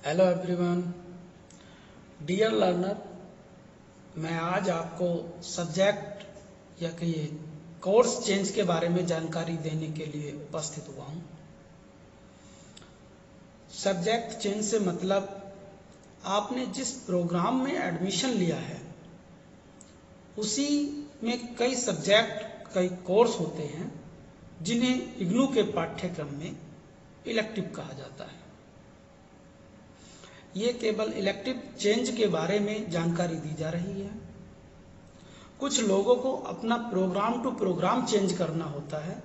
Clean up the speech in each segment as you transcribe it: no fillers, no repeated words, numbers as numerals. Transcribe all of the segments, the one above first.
Hello everyone, dear learner. मैं आज आपको सब्जेक्ट या कहिए कोर्स चेंज के बारे में जानकारी देने के लिए उपस्थित हुआ हूँ। सब्जेक्ट चेंज से मतलब आपने जिस प्रोग्राम में एडमिशन लिया है उसी में कई सब्जेक्ट कई कोर्स होते हैं जिन्हें इग्नू के पाठ्यक्रम में इलेक्टिव कहा जाता है। ये केवल इलेक्टिव चेंज के बारे में जानकारी दी जा रही है। कुछ लोगों को अपना प्रोग्राम टू प्रोग्राम चेंज करना होता है,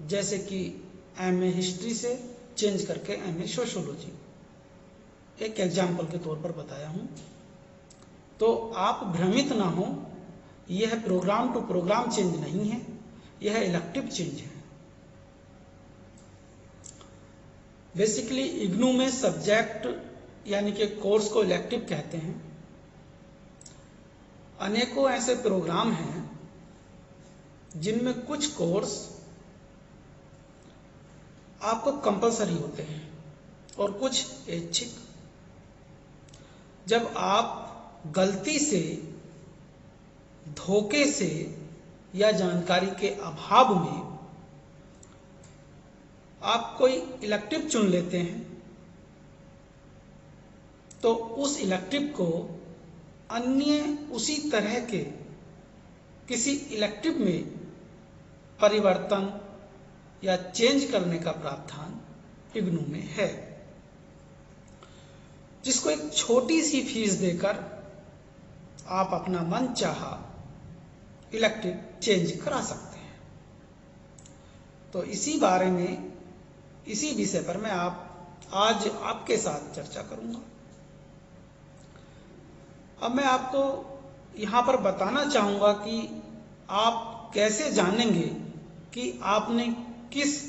जैसे कि एमए हिस्ट्री से चेंज करके एमए सोशियोलॉजी, एक एग्जाम्पल के तौर पर बताया हूँ। तो आप भ्रमित ना हो, यह प्रोग्राम टू प्रोग्राम चेंज नहीं है, यह इलेक्टिव चेंज है। बेसिकली इग्नू में सब्जेक्ट यानी कि कोर्स को इलेक्टिव कहते हैं। अनेकों ऐसे प्रोग्राम हैं जिनमें कुछ कोर्स आपको कंपलसरी होते हैं और कुछ ऐच्छिक। जब आप गलती से, धोखे से या जानकारी के अभाव में आप कोई इलेक्टिव चुन लेते हैं तो उस इलेक्टिव को अन्य उसी तरह के किसी इलेक्टिव में परिवर्तन या चेंज करने का प्रावधान इग्नू में है, जिसको एक छोटी सी फीस देकर आप अपना मन चाहा इलेक्टिव चेंज करा सकते हैं। तो इसी बारे में, इसी विषय पर मैं आज आपके साथ चर्चा करूंगा। अब मैं आपको यहाँ पर बताना चाहूँगा कि आप कैसे जानेंगे कि आपने किस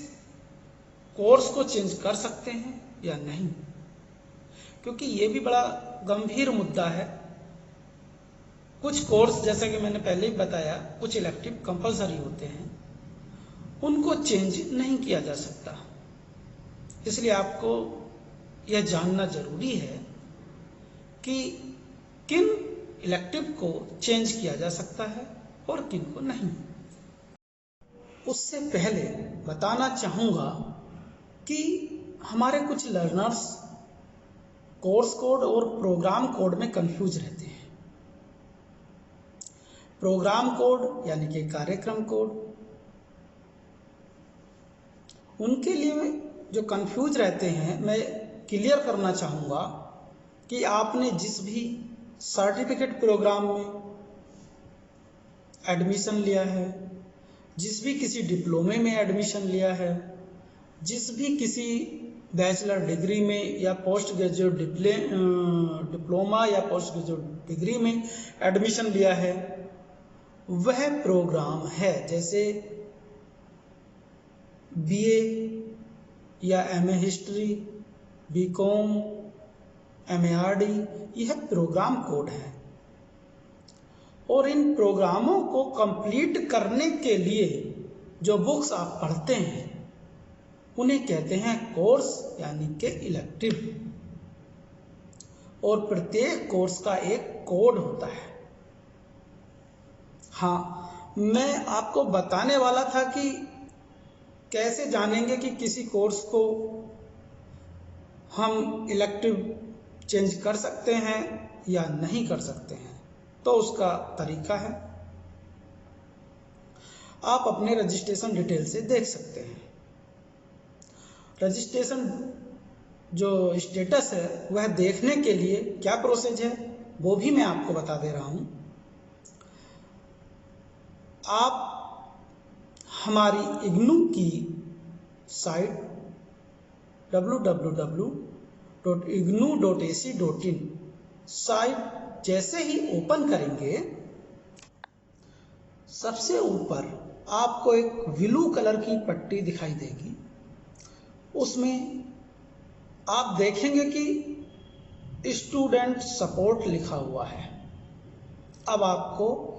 कोर्स को चेंज कर सकते हैं या नहीं, क्योंकि ये भी बड़ा गंभीर मुद्दा है। कुछ कोर्स, जैसा कि मैंने पहले ही बताया, कुछ इलेक्टिव कंपलसरी होते हैं, उनको चेंज नहीं किया जा सकता। इसलिए आपको यह जानना जरूरी है कि किन इलेक्टिव को चेंज किया जा सकता है और किन को नहीं। उससे पहले बताना चाहूँगा कि हमारे कुछ लर्नर्स कोर्स कोड और प्रोग्राम कोड में कंफ्यूज रहते हैं। प्रोग्राम कोड यानी कि कार्यक्रम कोड, उनके लिए जो कंफ्यूज रहते हैं, मैं क्लियर करना चाहूँगा कि आपने जिस भी सर्टिफिकेट प्रोग्राम में एडमिशन लिया है, जिस भी किसी डिप्लोमे में एडमिशन लिया है, जिस भी किसी बैचलर डिग्री में या पोस्ट ग्रेजुएट डिप्लोमा या पोस्ट ग्रेजुएट डिग्री में एडमिशन लिया है, वह प्रोग्राम है। जैसे बीए या एमए हिस्ट्री, बीकॉम, एमएआरडी, यह प्रोग्राम कोड है। और इन प्रोग्रामों को कंप्लीट करने के लिए जो बुक्स आप पढ़ते हैं उन्हें कहते हैं कोर्स यानी कि इलेक्टिव। और प्रत्येक कोर्स का एक कोड होता है। हाँ, मैं आपको बताने वाला था कि कैसे जानेंगे कि किसी कोर्स को हम इलेक्टिव चेंज कर सकते हैं या नहीं कर सकते हैं। तो उसका तरीका है, आप अपने रजिस्ट्रेशन डिटेल से देख सकते हैं। रजिस्ट्रेशन जो स्टेटस है वह देखने के लिए क्या प्रोसेस है वो भी मैं आपको बता दे रहा हूं। आप हमारी इग्नू की साइट www.ignu.ac.in साइट जैसे ही ओपन करेंगे, सबसे ऊपर आपको एक ब्लू कलर की पट्टी दिखाई देगी। उसमें आप देखेंगे कि स्टूडेंट सपोर्ट लिखा हुआ है। अब आपको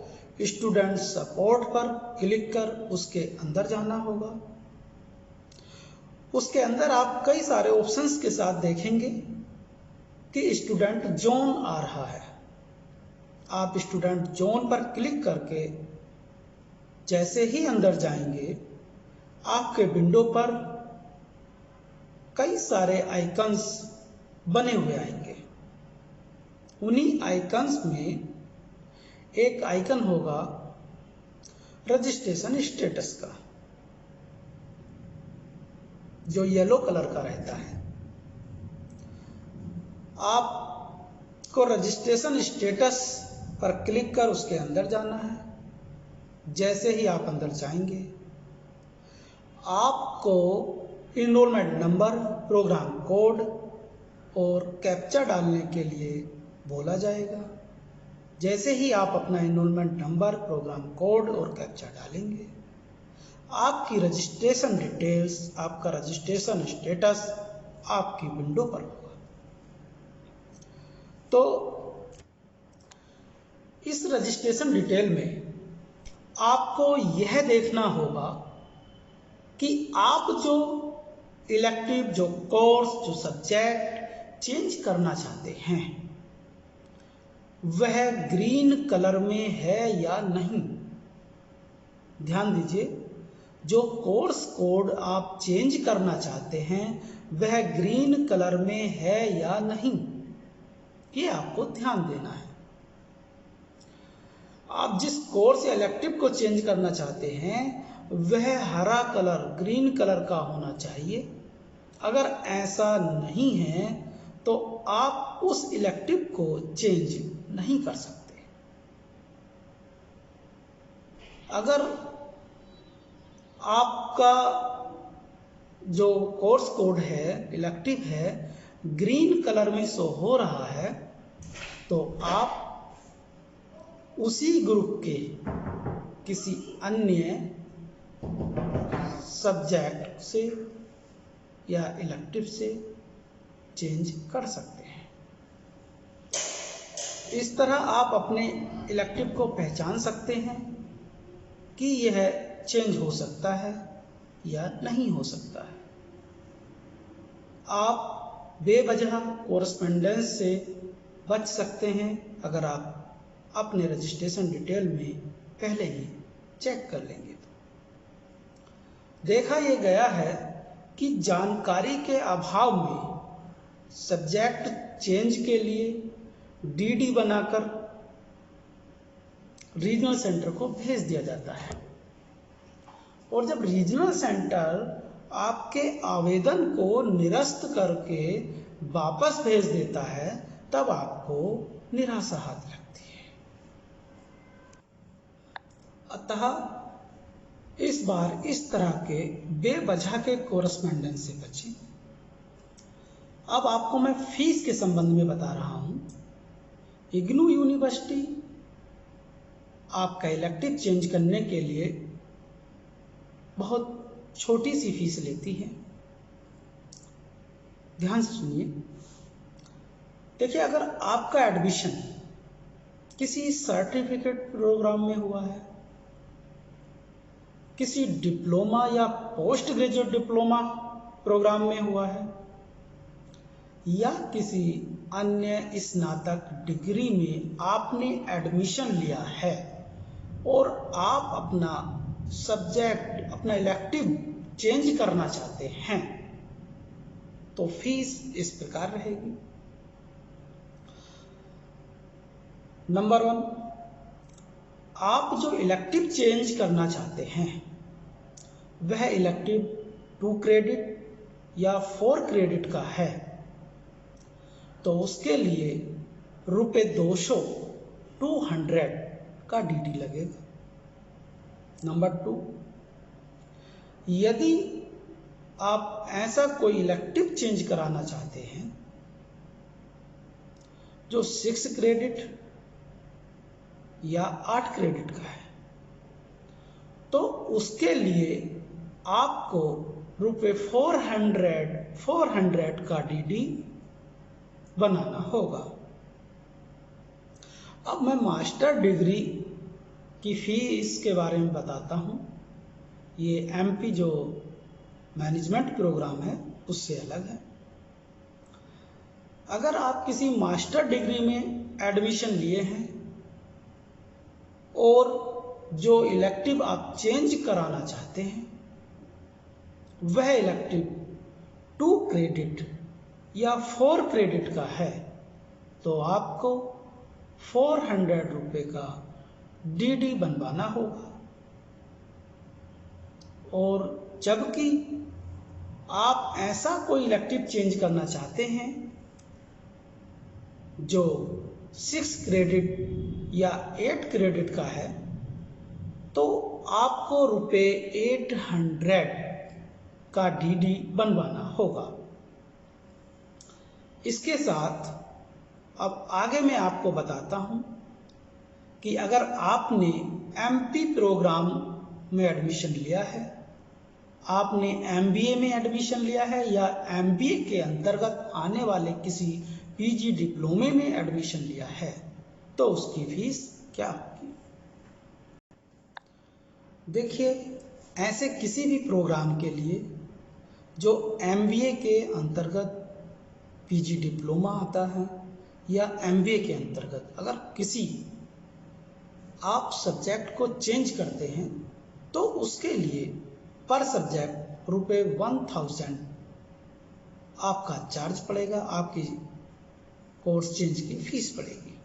स्टूडेंट सपोर्ट पर क्लिक कर उसके अंदर जाना होगा। उसके अंदर आप कई सारे ऑप्शंस के साथ देखेंगे कि स्टूडेंट जोन आ रहा है। आप स्टूडेंट जोन पर क्लिक करके जैसे ही अंदर जाएंगे, आपके विंडो पर कई सारे आइकन्स बने हुए आएंगे। उन्हीं आइकन्स में एक आइकन होगा रजिस्ट्रेशन स्टेटस का, जो येलो कलर का रहता है। आपको रजिस्ट्रेशन स्टेटस पर क्लिक कर उसके अंदर जाना है। जैसे ही आप अंदर जाएंगे, आपको इनरोलमेंट नंबर, प्रोग्राम कोड और कैप्चा डालने के लिए बोला जाएगा। जैसे ही आप अपना इनरोलमेंट नंबर, प्रोग्राम कोड और कैप्चा डालेंगे, आपकी रजिस्ट्रेशन डिटेल्स, आपका रजिस्ट्रेशन स्टेटस आपकी विंडो पर होगा। तो इस रजिस्ट्रेशन डिटेल में आपको यह देखना होगा कि आप जो इलेक्टिव, जो कोर्स, जो सब्जेक्ट चेंज करना चाहते हैं वह ग्रीन कलर में है या नहीं। ध्यान दीजिए, जो कोर्स कोड आप चेंज करना चाहते हैं वह ग्रीन कलर में है या नहीं, ये आपको ध्यान देना है। आप जिस कोर्स या इलेक्टिव को चेंज करना चाहते हैं वह हरा कलर, ग्रीन कलर का होना चाहिए। अगर ऐसा नहीं है तो आप उस इलेक्टिव को चेंज नहीं कर सकते। अगर आपका जो कोर्स कोड है, इलेक्टिव है, ग्रीन कलर में शो हो रहा है तो आप उसी ग्रुप के किसी अन्य सब्जेक्ट से या इलेक्टिव से चेंज कर सकते हैं। इस तरह आप अपने इलेक्टिव को पहचान सकते हैं कि यह चेंज हो सकता है या नहीं हो सकता है। आप बेवजह कोरस्पोंडेंस से बच सकते हैं अगर आप अपने रजिस्ट्रेशन डिटेल में पहले ही चेक कर लेंगे। तो देखा यह गया है कि जानकारी के अभाव में सब्जेक्ट चेंज के लिए डीडी बनाकर रीजनल सेंटर को भेज दिया जाता है, और जब रीजनल सेंटर आपके आवेदन को निरस्त करके वापस भेज देता है तब आपको निराशा हाथ लगती है। अतः इस बार इस तरह के बेवजह के कोरस्पोंडेंस से बचें। अब आपको मैं फीस के संबंध में बता रहा हूं। इग्नू यूनिवर्सिटी आपका इलेक्टिव चेंज करने के लिए बहुत छोटी सी फीस लेती है। ध्यान से सुनिए। देखिए, अगर आपका एडमिशन किसी सर्टिफिकेट प्रोग्राम में हुआ है, किसी डिप्लोमा या पोस्ट ग्रेजुएट डिप्लोमा प्रोग्राम में हुआ है, या किसी अन्य स्नातक डिग्री में आपने एडमिशन लिया है और आप अपना सब्जेक्ट, अपना इलेक्टिव चेंज करना चाहते हैं, तो फीस इस प्रकार रहेगी। नंबर 1, आप जो इलेक्टिव चेंज करना चाहते हैं वह इलेक्टिव 2 क्रेडिट या 4 क्रेडिट का है, तो उसके लिए ₹200 का डीडी लगेगा। नंबर 2, यदि आप ऐसा कोई इलेक्टिव चेंज कराना चाहते हैं जो 6 क्रेडिट या 8 क्रेडिट का है, तो उसके लिए आपको ₹400 का डीडी बनाना होगा। अब मैं मास्टर डिग्री की फीस के बारे में बताता हूं। ये एमपी जो मैनेजमेंट प्रोग्राम है उससे अलग है। अगर आप किसी मास्टर डिग्री में एडमिशन लिए हैं और जो इलेक्टिव आप चेंज कराना चाहते हैं वह इलेक्टिव 2 क्रेडिट या 4 क्रेडिट का है, तो आपको 400 रुपये का डीडी बनवाना होगा। और जबकि आप ऐसा कोई इलेक्टिव चेंज करना चाहते हैं जो 6 क्रेडिट या 8 क्रेडिट का है, तो आपको ₹800 का डीडी बनवाना होगा। इसके साथ अब आगे मैं आपको बताता हूं कि अगर आपने एमपी प्रोग्राम में एडमिशन लिया है, आपने एमबीए में एडमिशन लिया है या एमबीए के अंतर्गत आने वाले किसी पीजी डिप्लोमे में एडमिशन लिया है, तो उसकी फीस क्या होगी। देखिए, ऐसे किसी भी प्रोग्राम के लिए जो एमबीए के अंतर्गत पीजी डिप्लोमा आता है या एमबीए के अंतर्गत अगर किसी आप सब्जेक्ट को चेंज करते हैं, तो उसके लिए पर सब्जेक्ट ₹1000 आपका चार्ज पड़ेगा, आपकी कोर्स चेंज की फीस पड़ेगी।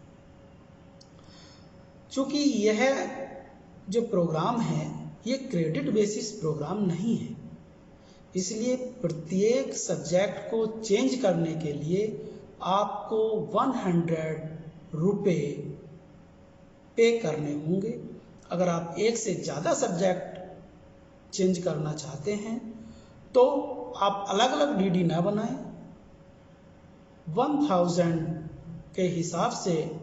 चूंकि यह जो प्रोग्राम है ये क्रेडिट बेसिस प्रोग्राम नहीं है, इसलिए प्रत्येक सब्जेक्ट को चेंज करने के लिए आपको 100 रुपये पे करने होंगे। अगर आप एक से ज़्यादा सब्जेक्ट चेंज करना चाहते हैं तो आप अलग अलग डीडी ना बनाएं, 1000 के हिसाब से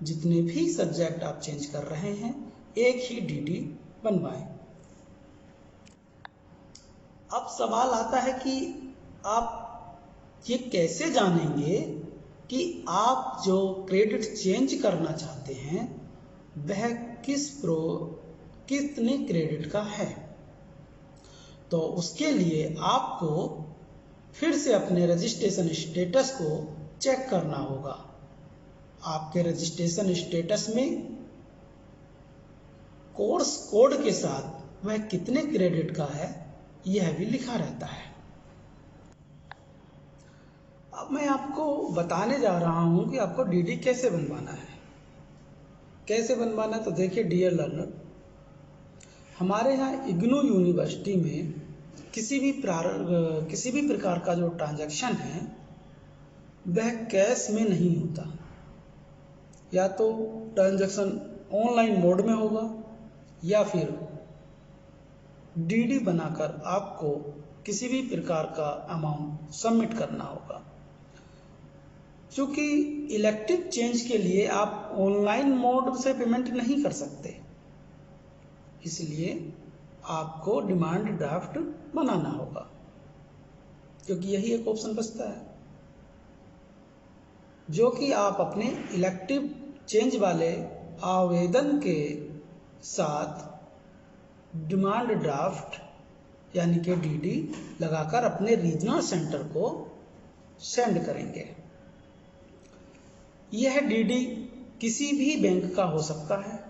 जितने भी सब्जेक्ट आप चेंज कर रहे हैं एक ही डीडी बनवाएं। अब सवाल आता है कि आप ये कैसे जानेंगे कि आप जो क्रेडिट चेंज करना चाहते हैं वह कितने क्रेडिट का है। तो उसके लिए आपको फिर से अपने रजिस्ट्रेशन स्टेटस को चेक करना होगा। आपके रजिस्ट्रेशन स्टेटस में कोर्स कोड के साथ वह कितने क्रेडिट का है यह भी लिखा रहता है। अब मैं आपको बताने जा रहा हूं कि आपको डीडी कैसे बनवाना है। कैसे बनवाना, तो देखिए डियर लर्नर, हमारे यहाँ इग्नू यूनिवर्सिटी में किसी भी प्रकार का जो ट्रांजैक्शन है वह कैश में नहीं होता। या तो ट्रांजैक्शन ऑनलाइन मोड में होगा या फिर डीडी बनाकर आपको किसी भी प्रकार का अमाउंट सबमिट करना होगा। क्योंकि इलेक्टिव चेंज के लिए आप ऑनलाइन मोड से पेमेंट नहीं कर सकते, इसलिए आपको डिमांड ड्राफ्ट बनाना होगा, क्योंकि यही एक ऑप्शन बचता है जो कि आप अपने इलेक्टिव चेंज वाले आवेदन के साथ डिमांड ड्राफ्ट यानी कि डीडी लगाकर अपने रीजनल सेंटर को सेंड करेंगे। यह डीडी किसी भी बैंक का हो सकता है,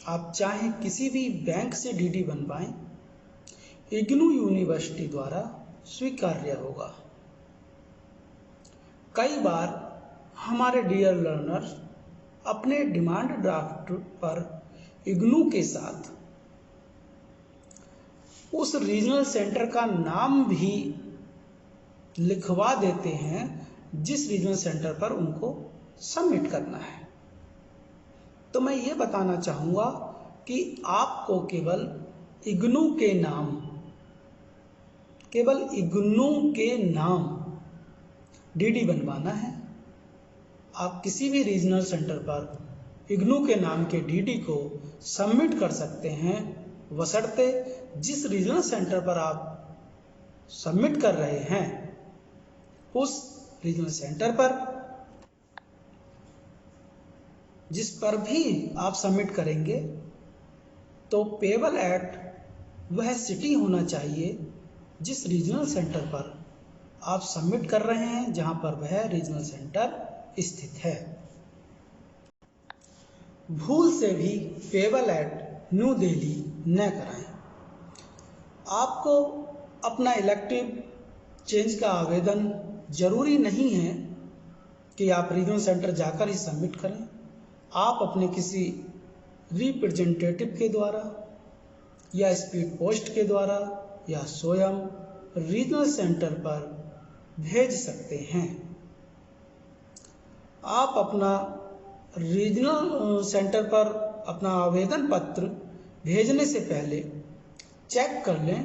आप चाहें किसी भी बैंक से डीडी बनवाएं, इग्नू यूनिवर्सिटी द्वारा स्वीकार्य होगा। कई बार हमारे डियर लर्नर्स अपने डिमांड ड्राफ्ट पर इग्नू के साथ उस रीजनल सेंटर का नाम भी लिखवा देते हैं जिस रीजनल सेंटर पर उनको सबमिट करना है। तो मैं ये बताना चाहूँगा कि आपको केवल इग्नू के नाम डीडी बनवाना है। आप किसी भी रीजनल सेंटर पर इग्नू के नाम के डीडी को सबमिट कर सकते हैं, बशर्ते जिस रीजनल सेंटर पर आप सबमिट कर रहे हैं उस रीजनल सेंटर पर जिस पर भी आप सबमिट करेंगे तो पेबल एट वह सिटी होना चाहिए जिस रीजनल सेंटर पर आप सबमिट कर रहे हैं जहां पर वह रीजनल सेंटर स्थित है। भूल से भी पेबल एट न्यू दिल्ली न कराएं। आपको अपना इलेक्टिव चेंज का आवेदन जरूरी नहीं है कि आप रीजनल सेंटर जाकर ही सबमिट करें। आप अपने किसी रिप्रेजेंटेटिव के द्वारा या स्पीड पोस्ट के द्वारा या स्वयं रीजनल सेंटर पर भेज सकते हैं। आप अपना रीजनल सेंटर पर अपना आवेदन पत्र भेजने से पहले चेक कर लें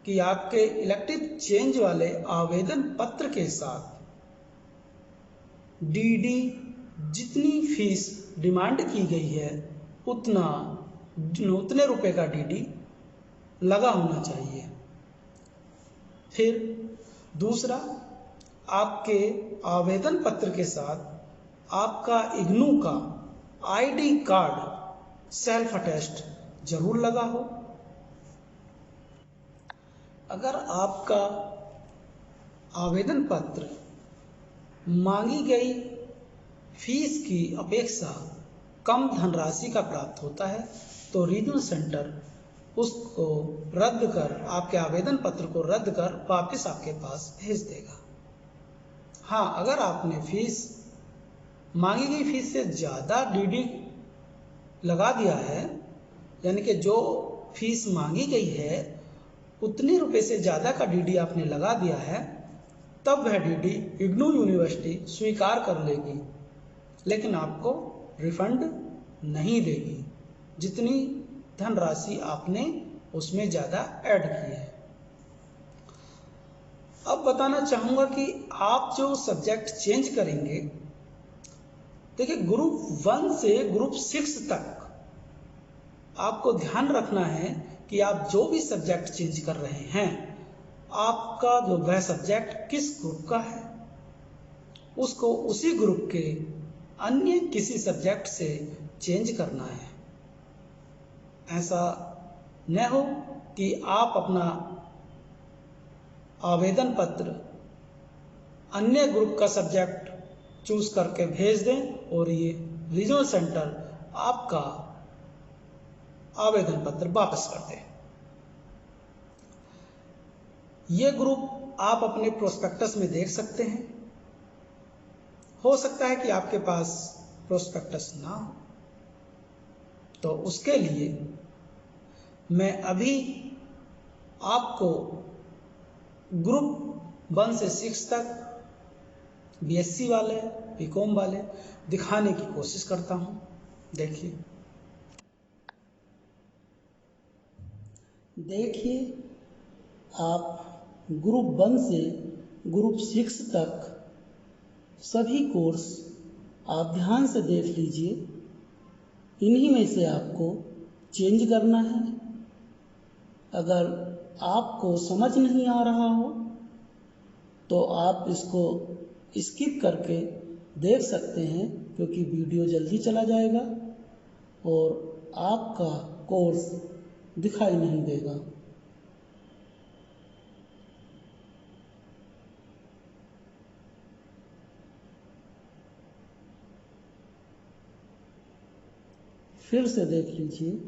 कि आपके इलेक्टिव चेंज वाले आवेदन पत्र के साथ डीडी जितनी फीस डिमांड की गई है उतने रुपए का डीडी लगा होना चाहिए। फिर दूसरा, आपके आवेदन पत्र के साथ आपका इग्नू का आईडी कार्ड सेल्फ अटेस्ट जरूर लगा हो। अगर आपका आवेदन पत्र मांगी गई फीस की अपेक्षा कम धनराशि का प्राप्त होता है तो रीजनल सेंटर उसको रद्द कर, आपके आवेदन पत्र को रद्द कर वापस आपके पास भेज देगा। हाँ, अगर आपने फीस मांगी गई फीस से ज़्यादा डीडी लगा दिया है, यानी कि जो फीस मांगी गई है उतने रुपए से ज़्यादा का डीडी आपने लगा दिया है, तब वह डीडी इग्नू यूनिवर्सिटी स्वीकार कर लेगी, लेकिन आपको रिफंड नहीं देगी जितनी धनराशि आपने उसमें ज़्यादा ऐड की है। अब बताना चाहूँगा कि आप जो सब्जेक्ट चेंज करेंगे, देखिए ग्रुप 1 से ग्रुप 6 तक आपको ध्यान रखना है कि आप जो भी सब्जेक्ट चेंज कर रहे हैं, आपका जो वह सब्जेक्ट किस ग्रुप का है उसको उसी ग्रुप के अन्य किसी सब्जेक्ट से चेंज करना है। ऐसा न हो कि आप अपना आवेदन पत्र अन्य ग्रुप का सब्जेक्ट चूज करके भेज दें और ये रीजनल सेंटर आपका आवेदन पत्र वापस कर दे। ये ग्रुप आप अपने प्रोस्पेक्टस में देख सकते हैं। हो सकता है कि आपके पास प्रोस्पेक्टस ना हो, तो उसके लिए मैं अभी आपको ग्रुप 1 से 6 तक बीएससी वाले, बीकॉम वाले दिखाने की कोशिश करता हूं। देखिए आप ग्रुप 1 से ग्रुप 6 तक सभी कोर्स आप ध्यान से देख लीजिए। इन्हीं में से आपको चेंज करना है। अगर आपको समझ नहीं आ रहा हो तो आप इसको स्किप करके देख सकते हैं, क्योंकि वीडियो जल्दी चला जाएगा और आपका कोर्स दिखाई नहीं देगा। फिर से देख लीजिए।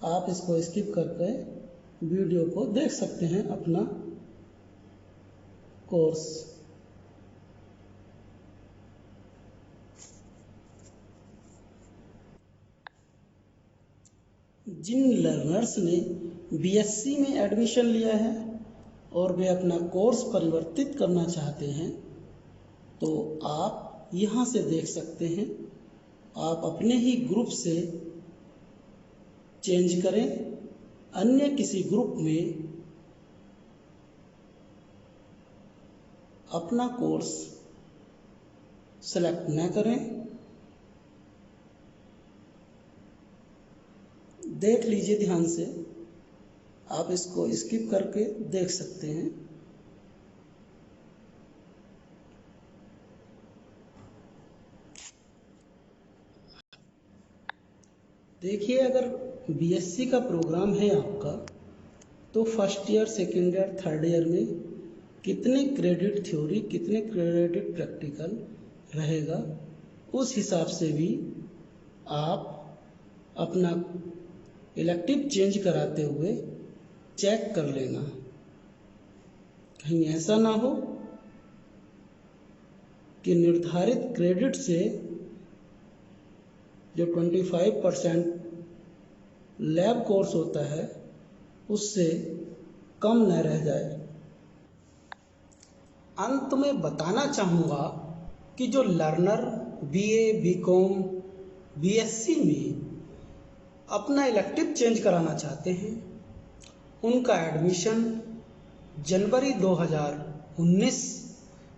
आप इसको स्किप करके वीडियो को देख सकते हैं अपना कोर्स। जिन लर्नर्स ने बीएससी में एडमिशन लिया है और वे अपना कोर्स परिवर्तित करना चाहते हैं, तो आप यहाँ से देख सकते हैं। आप अपने ही ग्रुप से चेंज करें, अन्य किसी ग्रुप में अपना कोर्स सेलेक्ट न करें। देख लीजिए ध्यान से, आप इसको स्किप करके देख सकते हैं। देखिए, अगर बीएससी का प्रोग्राम है आपका, तो first year, second year, third year में कितने क्रेडिट थ्योरी, कितने क्रेडिट प्रैक्टिकल रहेगा, उस हिसाब से भी आप अपना इलेक्टिव चेंज कराते हुए चेक कर लेना। कहीं ऐसा ना हो कि निर्धारित क्रेडिट से जो 25% लैब कोर्स होता है उससे कम न रह जाए। अंत में बताना चाहूँगा कि जो लर्नर बीए, बीकॉम, बीएससी में अपना इलेक्टिव चेंज कराना चाहते हैं, उनका एडमिशन जनवरी 2019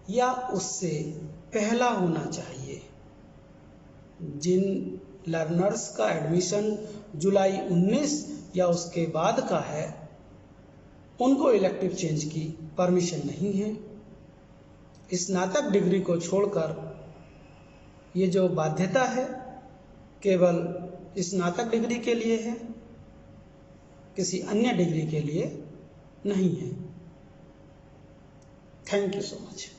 या उससे पहला होना चाहिए। जिन लर्नर्स का एडमिशन जुलाई 19 या उसके बाद का है, उनको इलेक्टिव चेंज की परमिशन नहीं है। स्नातक डिग्री को छोड़कर ये जो बाध्यता है केवल स्नातक डिग्री के लिए है, किसी अन्य डिग्री के लिए नहीं है। Thank you so much.